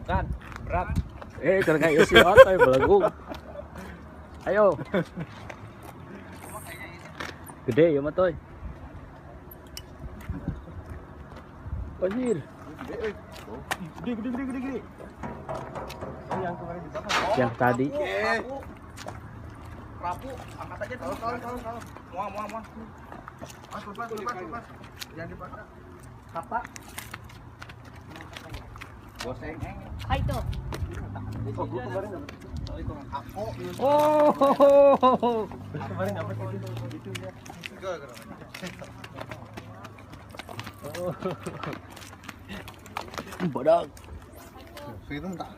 Kan, berat. Karena kayak si otoy belagung. Ayo. Gede ya matoy. Anjir. Gede. Yang kemarin dibakar. Yang tadi. Rapu, angkat aja dulu. Kalau. Muang. Mas, lepas. Jangan dipaksa. Apa? Goseng. Hai itu. Oh, gua kemarin dapat. Oh. Kemarin dapat itu ya. Badak. Film tak?